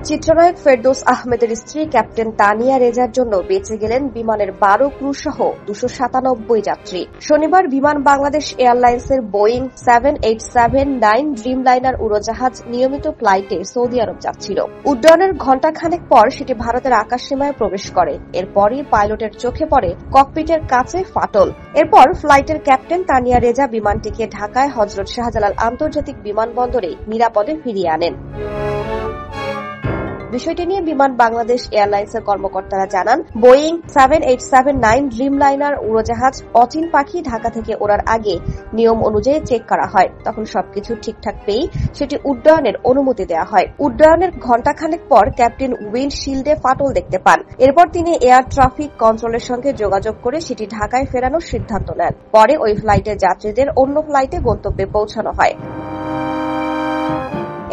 চিত্রনায়ক ফেরদৌস আহমেদের স্ত্রী ক্যাপ্টেন তানিয়া রেজার জন্য বেঁচে গেলেন বিমানের 12 ক্রু সহ 297 যাত্রী। শনিবার বিমান বাংলাদেশ এয়ারলাইন্সের বোয়িং 787-9 ড্রিমলাইনার উড়োজাহাজ নিয়মিত ফ্লাইটে সৌদি আরব যাচ্ছিল। উড্ডয়নের ঘণ্টাখানেক পর সেটি ভারতের আকাশসীমায় প্রবেশ করে। এরপরই পাইলটের চোখে পড়ে ককপিটের কাছে ফাটল। এরপর ফ্লাইটের ক্যাপ্টেন তানিয়া রেজা বিমানটিকে ঢাকায় হযরত শাহজালাল আন্তর্জাতিক বিমানবন্দরে নিরাপদে ফিরিয়ে আনেন। বিষয়টি নিয়ে বিমান বাংলাদেশ এয়ারলাইন্সের কর্মকর্তারা জানান, বোয়িং 787-9 ড্রিমলাইনার উড়োজাহাজ অচিন পাখি ঢাকা থেকে ওড়ার আগে নিয়ম অনুযায়ী চেক করা হয়। তখন সবকিছু ঠিকঠাক পেয়েই সেটি উড্ডয়নের অনুমতি দেওয়া হয়। উড্ডয়নের ঘণ্টাখানেক পর ক্যাপ্টেন উইন্ডশিল্ডে ফাটল দেখতে পান। এরপর তিনি এয়ার ট্রাফিক কন্ট্রোলের সঙ্গে যোগাযোগ করে সেটি ঢাকায় ফেরানোর সিদ্ধান্ত নেন। পরে ওই ফ্লাইটের যাত্রীদের অন্য ফ্লাইটে গন্তব্যে পৌঁছানো হয়।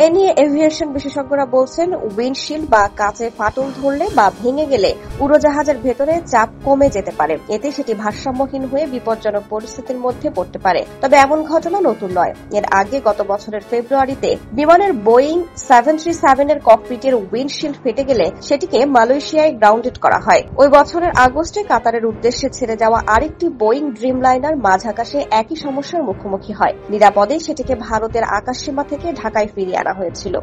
এ নিয়ে এভিয়েশন বিশেষজ্ঞরা বলছেন, উইন্ডশিল্ড বা কাচে ফাটল ধরলে বা ভেঙে গেলে উড়োজাহাজের ভেতরে চাপ কমে যেতে পারে। এতে সেটি ভারসাম্যহীন হয়ে বিপজ্জনক পরিস্থিতির মধ্যে পড়তে পারে। তবে এমন ঘটনা নতুন নয়। এর আগে গত বছরের ফেব্রুয়ারিতে বিমানের বোয়িং 737 এর ককপিটের উইন্ডশিল্ড ফেটে গেলে সেটিকে মালয়েশিয়ায় গ্রাউন্ডেড করা হয়। ওই বছরের আগস্টে কাতারের উদ্দেশ্যে ছেড়ে যাওয়া আরেকটি বোয়িং ড্রিমলাইনার মাঝ আকাশে একই সমস্যার মুখোমুখি হয়। নিরাপদে সেটিকে ভারতের আকাশসীমা থেকে ঢাকায় ফিরিয়ে আনা হয়েছিল।